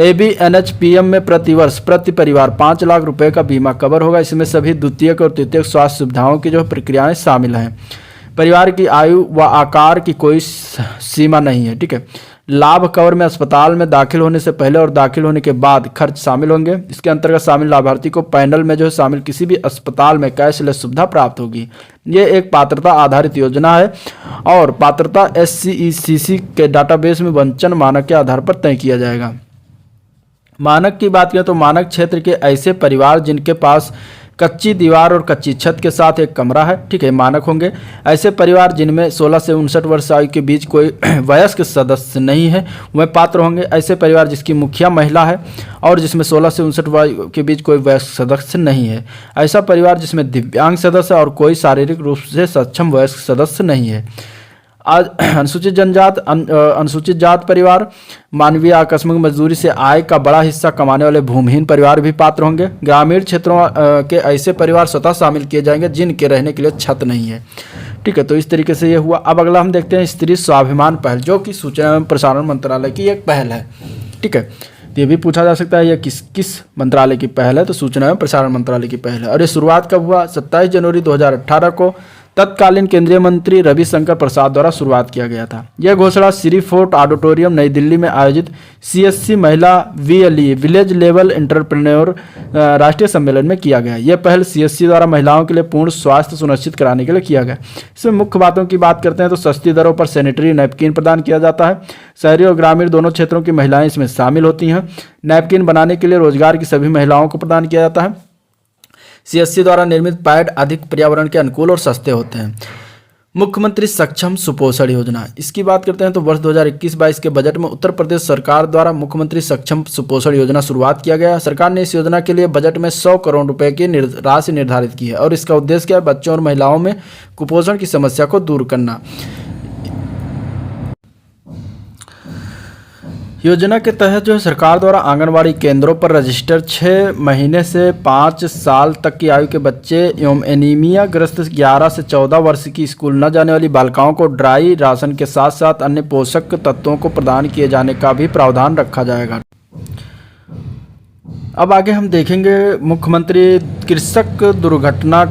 ABNHPM में प्रतिवर्ष प्रति परिवार 5 लाख रुपए का बीमा कवर होगा। इसमें सभी द्वितीयक और तृतीयक स्वास्थ्य सुविधाओं की जो प्रक्रियाएं शामिल हैं। परिवार की आयु व आकार की कोई सीमा नहीं है। ठीक है, लाभ कवर में अस्पताल में दाखिल होने से पहले और दाखिल होने के बाद खर्च शामिल होंगे। इसके अंतर्गत शामिल लाभार्थी को पैनल में जो है शामिल किसी भी अस्पताल में कैशलेस सुविधा प्राप्त होगी। ये एक पात्रता आधारित योजना है और पात्रता SCECC के डाटाबेस में वंचन मानक के आधार पर तय किया जाएगा। मानक की बात करें तो मानक क्षेत्र के ऐसे परिवार जिनके पास कच्ची दीवार और कच्ची छत के साथ एक कमरा है, ठीक है, मानक होंगे। ऐसे परिवार जिनमें 16 से 59 वर्ष आयु के बीच कोई वयस्क सदस्य नहीं है वह पात्र होंगे। ऐसे परिवार जिसकी मुखिया महिला है और जिसमें 16 से 59 वर्ष के बीच कोई वयस्क सदस्य नहीं है। ऐसा परिवार जिसमें दिव्यांग सदस्य और कोई शारीरिक रूप से सक्षम वयस्क सदस्य नहीं है। आज अनुसूचित जात परिवार, मानवीय आकस्मिक मजदूरी से आय का बड़ा हिस्सा कमाने वाले भूमिहीन परिवार भी पात्र होंगे। ग्रामीण क्षेत्रों के ऐसे परिवार स्वतः शामिल किए जाएंगे जिनके रहने के लिए छत नहीं है। ठीक है, तो इस तरीके से ये हुआ। अब अगला हम देखते हैं स्त्री स्वाभिमान पहल, जो कि सूचना एवं प्रसारण मंत्रालय की एक पहल है। ठीक है, ये भी पूछा जा सकता है ये किस मंत्रालय की पहल है, तो सूचना एवं प्रसारण मंत्रालय की पहल है। और ये शुरुआत कब हुआ? 27 जनवरी 2018 को तत्कालीन केंद्रीय मंत्री रविशंकर प्रसाद द्वारा शुरुआत किया गया था। यह घोषणा श्री फोर्ट ऑडिटोरियम नई दिल्ली में आयोजित CSC महिला VLE विलेज लेवल एंटरप्रेन्योर राष्ट्रीय सम्मेलन में किया गया। यह पहल CSC द्वारा महिलाओं के लिए पूर्ण स्वास्थ्य सुनिश्चित कराने के लिए किया गया। इसमें मुख्य बातों की बात करते हैं तो सस्ती दरों पर सैनिटरी नैपकिन प्रदान किया जाता है। शहरी और ग्रामीण दोनों क्षेत्रों की महिलाएं इसमें शामिल होती हैं। नैपकिन बनाने के लिए रोजगार की सभी महिलाओं को प्रदान किया जाता है। CSC द्वारा निर्मित पैड अधिक पर्यावरण के अनुकूल और सस्ते होते हैं। मुख्यमंत्री सक्षम सुपोषण योजना, इसकी बात करते हैं तो वर्ष 2021-22 के बजट में उत्तर प्रदेश सरकार द्वारा मुख्यमंत्री सक्षम सुपोषण योजना शुरुआत किया गया। सरकार ने इस योजना के लिए बजट में 100 करोड़ रुपए की राशि निर्धारित की है और इसका उद्देश्य क्या है? बच्चों और महिलाओं में कुपोषण की समस्या को दूर करना। योजना के तहत जो है सरकार द्वारा आंगनवाड़ी केंद्रों पर रजिस्टर 6 महीने से 5 साल तक की आयु के बच्चे एवं एनीमिया ग्रस्त 11 से 14 वर्ष की स्कूल न जाने वाली बालिकाओं को ड्राई राशन के साथ साथ अन्य पोषक तत्वों को प्रदान किए जाने का भी प्रावधान रखा जाएगा। अब आगे हम देखेंगे मुख्यमंत्री कृषक दुर्घटना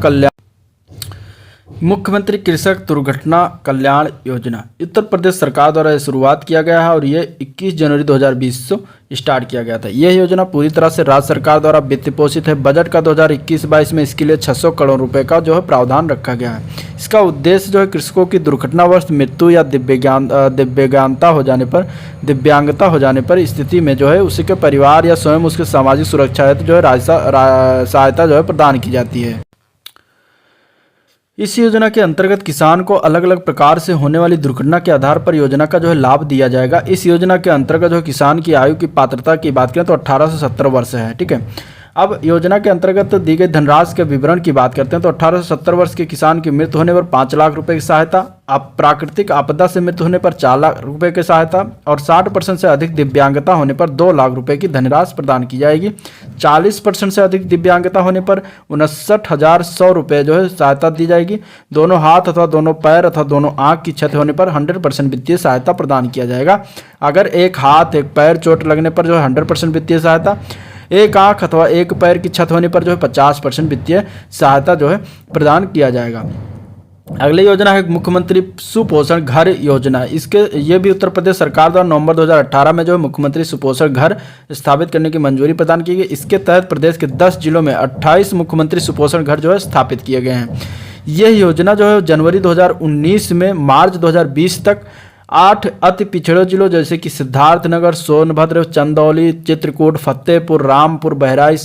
कल्याण योजना। उत्तर प्रदेश सरकार द्वारा शुरुआत किया गया है और ये 21 जनवरी 2020 से स्टार्ट किया गया था। यह योजना पूरी तरह से राज्य सरकार द्वारा वित्त पोषित है। बजट का 2021-22 में इसके लिए 600 करोड़ रुपए का जो है प्रावधान रखा गया है। इसका उद्देश्य जो है कृषकों की दुर्घटनावश मृत्यु या दिव्यांगता हो जाने पर स्थिति में जो है उसके परिवार या स्वयं उसके सामाजिक सुरक्षा हेतु जो है सहायता जो है प्रदान की जाती है। इस योजना के अंतर्गत किसान को अलग अलग प्रकार से होने वाली दुर्घटना के आधार पर योजना का जो है लाभ दिया जाएगा। इस योजना के अंतर्गत जो किसान की आयु की पात्रता की बात करें तो 18 से 70 वर्ष है। ठीक है, अब योजना के अंतर्गत दी गई धनराशि के विवरण की बात करते हैं तो 18 से 70 वर्ष के किसान की मृत्यु होने पर 5 लाख रुपए की सहायता, प्राकृतिक आपदा से मृत्यु होने पर 4 लाख रुपए की सहायता और 60% से अधिक दिव्यांगता होने पर 2 लाख रुपए की धनराशि प्रदान की जाएगी। 40% से अधिक दिव्यांगता होने पर 59,100 रुपये जो है सहायता दी जाएगी। दोनों हाथ अथवा दोनों पैर अथवा दोनों आंख की क्षति होने पर 100% वित्तीय सहायता प्रदान किया जाएगा। अगर एक हाथ एक पैर चोट लगने पर जो है 100% वित्तीय सहायता, एक आंख अथवा एक पैर की क्षत होने पर जो है 50% वित्तीय सहायता जो है प्रदान किया जाएगा। अगली योजना है मुख्यमंत्री सुपोषण घर योजना। ये भी उत्तर प्रदेश सरकार द्वारा नवंबर 2018 में जो है मुख्यमंत्री सुपोषण घर स्थापित करने की मंजूरी प्रदान की गई। इसके तहत प्रदेश के 10 जिलों में 28 मुख्यमंत्री सुपोषण घर जो है स्थापित किए गए हैं। यह योजना जो है जनवरी 2019 में मार्च 2020 तक 8 अति पिछड़े जिलों जैसे कि सिद्धार्थनगर, सोनभद्र, चंदौली, चित्रकूट, फतेहपुर, बलरामपुर, बहराइच,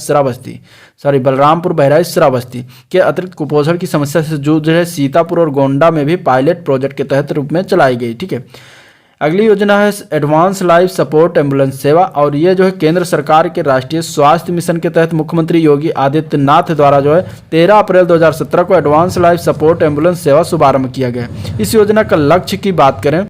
श्रावस्ती के अतिरिक्त कुपोषण की समस्या से जूझ रहे सीतापुर और गोंडा में भी पायलट प्रोजेक्ट के तहत रूप में चलाई गई। ठीक है, अगली योजना है एडवांस लाइफ सपोर्ट एम्बुलेंस सेवा और ये जो है केंद्र सरकार के राष्ट्रीय स्वास्थ्य मिशन के तहत मुख्यमंत्री योगी आदित्यनाथ द्वारा जो है 13 अप्रैल 2017 को एडवांस लाइफ सपोर्ट एम्बुलेंस सेवा शुभारंभ किया गया। इस योजना के लक्ष्य की बात करें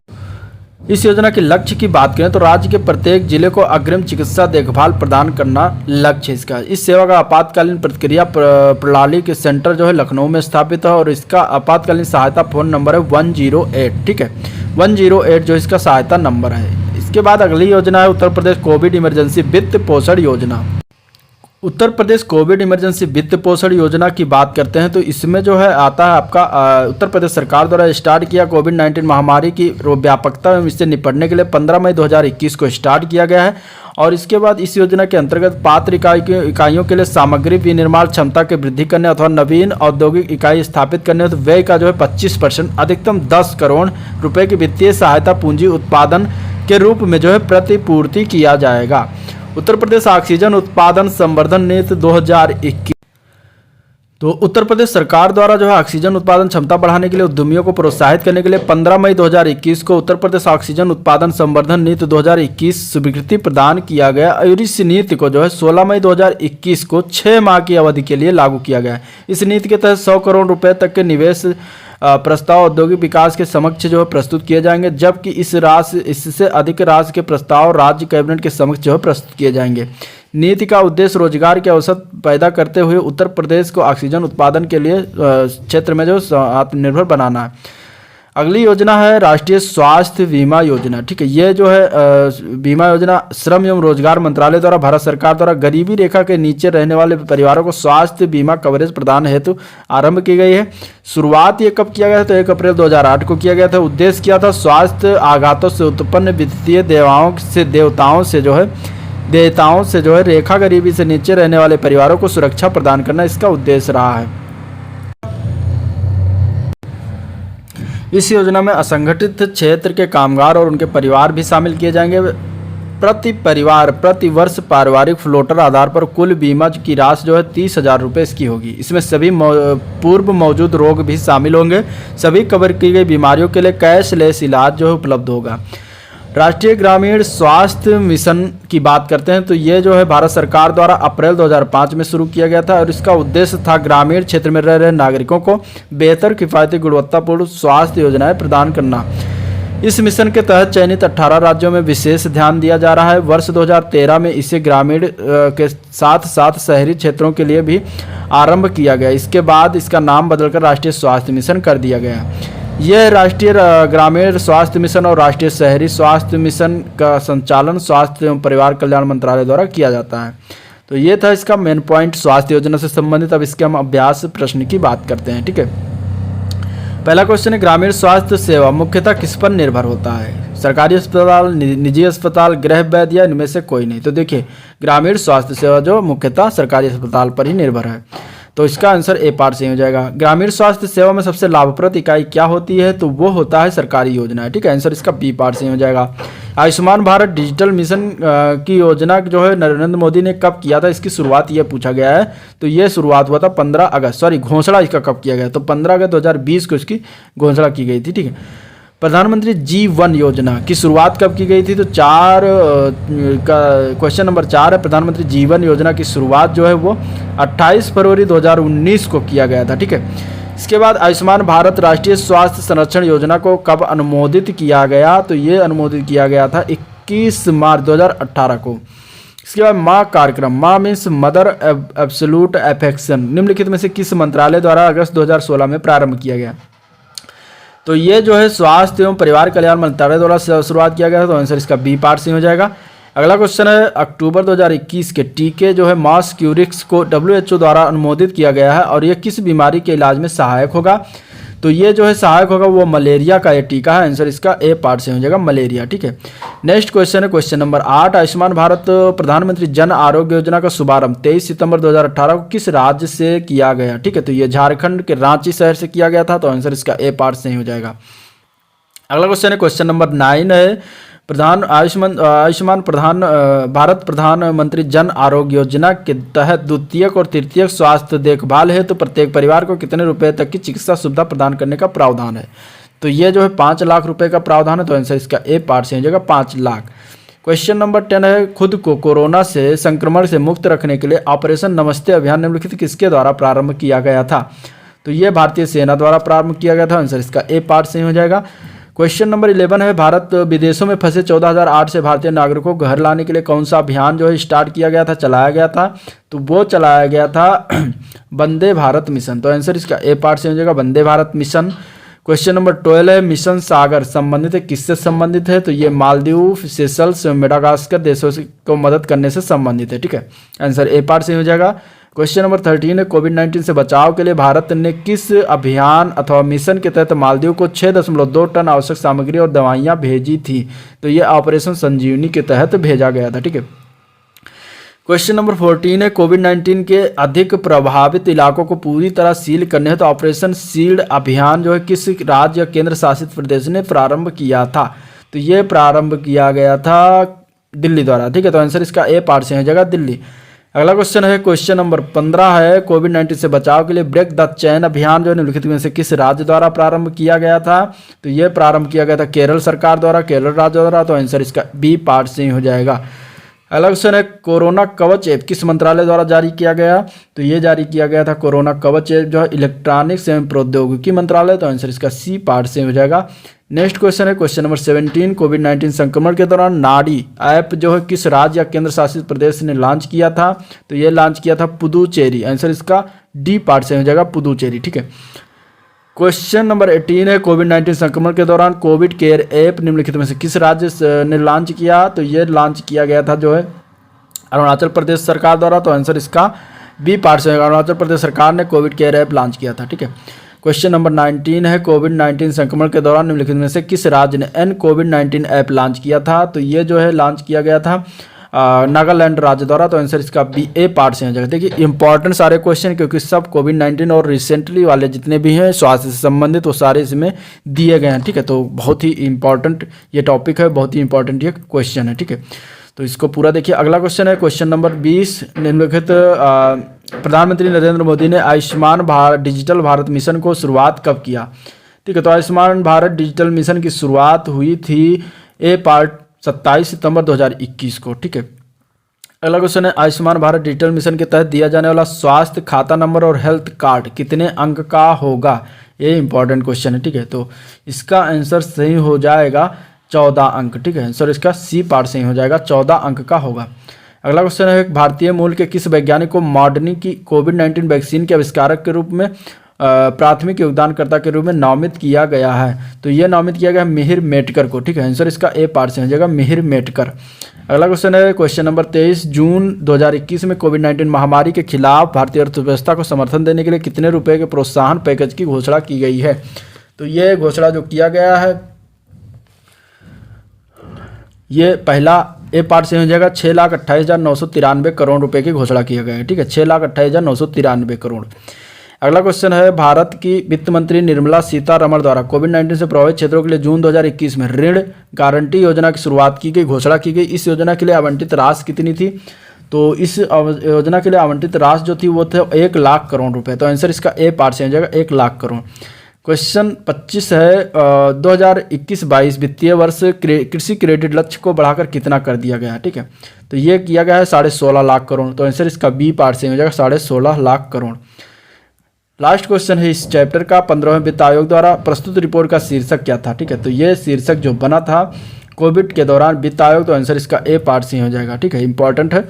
तो राज्य के प्रत्येक जिले को अग्रिम चिकित्सा देखभाल प्रदान करना लक्ष्य है इसका। इस सेवा का आपातकालीन प्रतिक्रिया प्रणाली के सेंटर जो है लखनऊ में स्थापित है और इसका आपातकालीन सहायता फोन नंबर है 108। ठीक है, 108 जो इसका सहायता नंबर है। इसके बाद अगली योजना है उत्तर प्रदेश कोविड इमरजेंसी वित्त पोषण योजना। उत्तर प्रदेश कोविड इमरजेंसी वित्त पोषण योजना की बात करते हैं तो इसमें जो है आता है आपका उत्तर प्रदेश सरकार द्वारा स्टार्ट किया कोविड-19 महामारी की व्यापकता एवं इससे निपटने के लिए 15 मई 2021 को स्टार्ट किया गया है। और इसके बाद इस योजना के अंतर्गत पात्र इकाइयों के लिए सामग्री विनिर्माण क्षमता की वृद्धि करने अथवा नवीन औद्योगिक इकाई स्थापित करने तो व्यय का जो है 25% अधिकतम 10 करोड़ रुपए की वित्तीय सहायता पूंजी उत्पादन के रूप में जो है प्रतिपूर्ति किया जाएगा। उत्तर प्रदेश ऑक्सीजन उत्पादन संवर्धन नीति 2021। तो उत्तर प्रदेश सरकार द्वारा जो है ऑक्सीजन उत्पादन क्षमता बढ़ाने के लिए उद्यमियों को प्रोत्साहित करने के लिए 15 मई 2021 को उत्तर प्रदेश ऑक्सीजन उत्पादन संवर्धन नीति 2021 स्वीकृति प्रदान किया गया और इस नीति को जो है 16 मई 2021 को 6 माह की अवधि के लिए लागू किया गया। इस नीति के तहत 100 करोड़ रुपए तक के निवेश प्रस्ताव औद्योगिक विकास के समक्ष जो है प्रस्तुत किए जाएंगे, जबकि इससे अधिक राशि के प्रस्ताव राज्य कैबिनेट के समक्ष जो है प्रस्तुत किए जाएंगे। नीति का उद्देश्य रोजगार के अवसर पैदा करते हुए उत्तर प्रदेश को ऑक्सीजन उत्पादन के लिए क्षेत्र में जो आत्मनिर्भर बनाना है। अगली योजना है राष्ट्रीय स्वास्थ्य बीमा योजना। ठीक है, ये जो है बीमा योजना श्रम एवं रोजगार मंत्रालय द्वारा भारत सरकार द्वारा गरीबी रेखा के नीचे रहने वाले परिवारों को स्वास्थ्य बीमा कवरेज प्रदान हेतु आरंभ की गई है। शुरुआत ये कब किया गया था तो 1 अप्रैल 2008 को किया गया था। उद्देश्य किया था स्वास्थ्य आघातों से उत्पन्न वित्तीय देयताओं से जो है रेखा गरीबी से नीचे रहने वाले परिवारों को सुरक्षा प्रदान करना इसका उद्देश्य रहा है। इस योजना में असंगठित क्षेत्र के कामगार और उनके परिवार भी शामिल किए जाएंगे। प्रति परिवार प्रति वर्ष पारिवारिक फ्लोटर आधार पर कुल बीमा की राशि जो है 30,000 रुपये इसकी होगी। इसमें सभी पूर्व मौजूद रोग भी शामिल होंगे। सभी कवर की गई बीमारियों के लिए कैशलेस इलाज जो है उपलब्ध होगा। राष्ट्रीय ग्रामीण स्वास्थ्य मिशन की बात करते हैं तो ये जो है भारत सरकार द्वारा अप्रैल 2005 में शुरू किया गया था और इसका उद्देश्य था ग्रामीण क्षेत्र में रह रहे नागरिकों को बेहतर किफ़ायती गुणवत्तापूर्ण स्वास्थ्य योजनाएं प्रदान करना। इस मिशन के तहत चयनित 18 राज्यों में विशेष ध्यान दिया जा रहा है। वर्ष 2013 में इसे ग्रामीण के साथ साथ शहरी क्षेत्रों के लिए भी आरंभ किया गया। इसके बाद इसका नाम बदलकर राष्ट्रीय स्वास्थ्य मिशन कर दिया गया। यह राष्ट्रीय ग्रामीण स्वास्थ्य मिशन और राष्ट्रीय शहरी स्वास्थ्य मिशन का संचालन स्वास्थ्य एवं परिवार कल्याण मंत्रालय द्वारा किया जाता है। तो ये था इसका मेन पॉइंट स्वास्थ्य योजना से संबंधित। अब इसके हम अभ्यास प्रश्न की बात करते हैं। ठीक है, पहला क्वेश्चन है ग्रामीण स्वास्थ्य सेवा मुख्यतः किस पर निर्भर होता है? सरकारी अस्पताल, निजी अस्पताल, गृह वैद्य या इनमें से कोई नहीं? तो देखिए ग्रामीण स्वास्थ्य सेवा जो मुख्यतः सरकारी अस्पताल पर ही निर्भर है, तो इसका आंसर ए पार्ट सही हो जाएगा। ग्रामीण स्वास्थ्य सेवा में सबसे लाभप्रद इकाई क्या होती है? तो वो होता है सरकारी योजना। ठीक है, आंसर इसका बी पार्ट सही हो जाएगा। आयुष्मान भारत डिजिटल मिशन की योजना जो है नरेंद्र मोदी ने कब किया था, इसकी शुरुआत ये पूछा गया है। तो ये शुरुआत हुआ था 15 अगस्त, घोषणा इसका कब किया गया तो 15 अगस्त 2020 को इसकी घोषणा की गई थी। ठीक है, प्रधानमंत्री G1 योजना की शुरुआत कब की गई थी? तो चार का क्वेश्चन नंबर 4 है। प्रधानमंत्री G1 योजना की शुरुआत जो है वो 28 फरवरी 2019 को किया गया था, ठीक है। इसके बाद आयुष्मान भारत राष्ट्रीय स्वास्थ्य संरक्षण योजना को कब अनुमोदित किया गया? तो ये अनुमोदित किया गया था 21 मार्च 2018 को। इसके बाद माँ कार्यक्रम, माँ मीन्स मदर एब्सोल्यूट अफेक्शन, निम्नलिखित में से किस मंत्रालय द्वारा अगस्त 2016 में प्रारंभ किया गया? तो ये जो है स्वास्थ्य एवं परिवार कल्याण मंत्रालय द्वारा शुरुआत किया गया था, तो आंसर इसका बी पार्ट से हो जाएगा। अगला क्वेश्चन है, अक्टूबर 2021 के टीके जो है मॉस्क्यूरिक्स को WHO द्वारा अनुमोदित किया गया है और यह किस बीमारी के इलाज में सहायक होगा? तो ये जो है सहायक होगा वो मलेरिया का ये टीका है, आंसर इसका ए पार्ट से हो जाएगा मलेरिया, ठीक है। नेक्स्ट क्वेश्चन है क्वेश्चन नंबर 8, आयुष्मान भारत प्रधानमंत्री जन आरोग्य योजना का शुभारंभ 23 सितंबर 2018 को किस राज्य से किया गया? ठीक है, तो ये झारखंड के रांची शहर से किया गया था, तो आंसर इसका ए पार्ट से ही हो जाएगा। अगला क्वेश्चन है क्वेश्चन नंबर 9 है, भारत प्रधानमंत्री जन आरोग्य योजना के तहत द्वितीयक और तृतीयक स्वास्थ्य देखभाल है तो प्रत्येक परिवार को कितने रुपए तक की चिकित्सा सुविधा प्रदान करने का प्रावधान है? तो ये जो है 5 लाख रुपए का प्रावधान है, तो आंसर इसका ए पार्ट से हो जाएगा 5 लाख। क्वेश्चन नंबर 10 है, खुद को कोरोना से संक्रमण से मुक्त रखने के लिए ऑपरेशन नमस्ते अभियान निम्नलिखित किसके द्वारा प्रारंभ किया गया था? तो ये भारतीय सेना द्वारा प्रारंभ किया गया था, आंसर इसका ए पार्ट से ही हो जाएगा। क्वेश्चन नंबर 11 है, भारत विदेशों में फंसे 14,008 से भारतीय नागरिकों को घर लाने के लिए कौन सा अभियान जो है स्टार्ट किया गया था, चलाया गया था? तो वो चलाया गया था वंदे भारत मिशन, तो आंसर इसका ए पार्ट से हो जाएगा Vande Bharat mission. Question number 12 है, मिशन सागर संबंधित है, किससे संबंधित है? तो ये मालदीव, सेशल्स, मेडागास्कर देशों को मदद करने से संबंधित है, ठीक है, आंसर ए पार्ट से हो जाएगा। क्वेश्चन नंबर 13 है, कोविड-19 से बचाव के लिए भारत ने किस अभियान अथवा मिशन के तहत मालदीव को 6.2 टन आवश्यक सामग्री और दवाइयां भेजी थी? तो ये ऑपरेशन संजीवनी के तहत भेजा गया था, ठीक है। क्वेश्चन नंबर 14 है, कोविड-19 के अधिक प्रभावित इलाकों को पूरी तरह सील करने है तो ऑपरेशन सील्ड अभियान जो है किस राज्य या केंद्र शासित प्रदेश ने प्रारंभ किया था? तो ये प्रारंभ किया गया था दिल्ली द्वारा, ठीक है, तो आंसर इसका ए पार्ट से हो जाएगा दिल्ली। अगला क्वेश्चन है क्वेश्चन नंबर 15 है, कोविड-19 से बचाव के लिए ब्रेक द चेन अभियान जो है निम्नलिखित में से किस राज्य द्वारा प्रारंभ किया गया था? तो ये प्रारंभ किया गया था केरल सरकार द्वारा, केरल राज्य द्वारा, तो आंसर इसका बी पार्ट से ही हो जाएगा। अगला क्वेश्चन है, कोरोना कवच ऐप किस मंत्रालय द्वारा जारी किया गया? तो ये जारी किया गया था कोरोना कवच ऐप जो है इलेक्ट्रॉनिक्स एवं प्रौद्योगिकी मंत्रालय, तो आंसर इसका सी पार्ट से हो जाएगा। नेक्स्ट क्वेश्चन है क्वेश्चन नंबर 17, कोविड-19 संक्रमण के दौरान नाडी ऐप जो है किस राज्य या केंद्र शासित प्रदेश ने लॉन्च किया था? तो ये लॉन्च किया था पुदुचेरी, आंसर इसका डी पार्ट से हो जाएगा पुदुचेरी, ठीक है। क्वेश्चन नंबर 18 है, कोविड-19 संक्रमण के दौरान कोविड केयर ऐप निम्नलिखित में से किस राज्य ने लॉन्च किया? तो ये लॉन्च किया गया था जो है अरुणाचल प्रदेश सरकार द्वारा, तो आंसर इसका बी पार्ट से होगा, अरुणाचल प्रदेश सरकार ने कोविड केयर ऐप लॉन्च किया था, ठीक है। क्वेश्चन नंबर 19 है, कोविड-19 संक्रमण के दौरान निम्नलिखित में से किस राज्य ने एन कोविड-19 ऐप लॉन्च किया था? तो ये जो है लॉन्च किया गया था नागालैंड राज्य द्वारा, तो आंसर इसका बी ए पार्ट से हो जाएगा। देखिए इंपॉर्टेंट सारे क्वेश्चन क्योंकि सब कोविड-19 और रिसेंटली वाले जितने भी हैं स्वास्थ्य से संबंधित वो सारे इसमें दिए गए हैं, ठीक है, तो बहुत ही इंपॉर्टेंट ये टॉपिक है, बहुत ही इंपॉर्टेंट ये क्वेश्चन है, ठीक है, तो इसको पूरा देखिए। अगला क्वेश्चन है क्वेश्चन नंबर 20, निम्नलिखित प्रधानमंत्री नरेंद्र मोदी ने आयुष्मान भारत डिजिटल भारत मिशन को शुरुआत कब किया? ठीक है, तो आयुष्मान भारत डिजिटल मिशन की शुरुआत हुई थी ए पार्ट 27 सितंबर 2021 को, ठीक है। अगला क्वेश्चन है, आयुष्मान भारत डिजिटल मिशन के तहत दिया जाने वाला स्वास्थ्य खाता नंबर और हेल्थ कार्ड कितने अंक का होगा? ये इंपॉर्टेंट क्वेश्चन है, ठीक है, तो इसका आंसर सही हो जाएगा 14 अंक, ठीक है, आंसर इसका सी पार्ट सही हो जाएगा 14 अंक का होगा। अगला क्वेश्चन है, भारतीय मूल के किस वैज्ञानिक को मॉडर्नी की कोविड-19 वैक्सीन के आविष्कारक के रूप में प्राथमिक योगदानकर्ता के रूप में नामित किया गया है? तो ये नामित किया गया मिहिर मेटकर को, ठीक है, आंसर इसका ए पार्ट से हो जाएगा मिहिर मेटकर। अगला क्वेश्चन है क्वेश्चन नंबर 23, जून 2021 में कोविड-19 महामारी के खिलाफ भारतीय अर्थव्यवस्था को समर्थन देने के लिए कितने रुपए के प्रोत्साहन पैकेज की घोषणा की गई है? तो ये घोषणा जो किया गया है ये पहला ए पार्ट से हो जाएगा 6,28,993 करोड़ रुपए की घोषणा किया गया है, ठीक है, 6,28,993 करोड़। अगला क्वेश्चन है, भारत की वित्त मंत्री निर्मला सीतारमण द्वारा कोविड-19 से प्रभावित क्षेत्रों के लिए जून 2021 में ऋण गारंटी योजना की शुरुआत की गई, घोषणा की गई। इस योजना के लिए आवंटित राशि कितनी थी? तो इस योजना के लिए आवंटित राशि जो थी वो थे 1 लाख करोड़ रुपए, तो आंसर इसका ए पार्ट से हो जाएगा 1 लाख करोड़। क्वेश्चन 25 है 2021-22 वित्तीय वर्ष कृषि क्रेडिट लक्ष्य को बढ़ाकर कितना कर दिया गया है। ठीक है, तो ये किया गया है 16.5 लाख करोड़। तो आंसर इसका बी पार्ट से हो जाएगा 16.5 लाख करोड़। लास्ट क्वेश्चन है इस चैप्टर का 15वें वित्त आयोग द्वारा प्रस्तुत रिपोर्ट का शीर्षक क्या था। ठीक है, तो ये शीर्षक जो बना था कोविड के दौरान वित्त आयोग, तो आंसर इसका ए पार्ट से हो जाएगा। ठीक है, इंपॉर्टेंट है।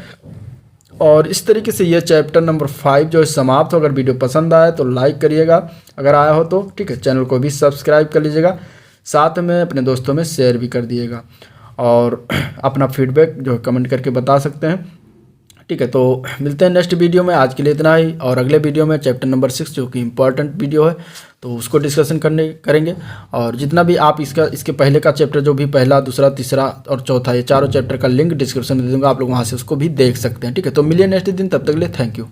और इस तरीके से ये चैप्टर नंबर 5 जो है समाप्त हो। अगर वीडियो पसंद आए तो लाइक करिएगा अगर आया हो तो। ठीक है, चैनल को भी सब्सक्राइब कर लीजिएगा, साथ में अपने दोस्तों में शेयर भी कर दिएगा और अपना फीडबैक जो है कमेंट करके बता सकते हैं। ठीक है, तो मिलते हैं नेक्स्ट वीडियो में। आज के लिए इतना ही, और अगले वीडियो में चैप्टर नंबर 6 जो कि इम्पॉर्टेंट वीडियो है तो उसको डिस्कशन करेंगे। और जितना भी आप इसके पहले का चैप्टर जो भी पहला, दूसरा, तीसरा और चौथा, ये चारों चैप्टर का लिंक डिस्क्रिप्शन में दे दूँगा, आप लोग वहाँ से उसको भी देख सकते हैं। ठीक है, तो मिलिए नेक्स्ट दिन, तब तक के लिए थैंक यू।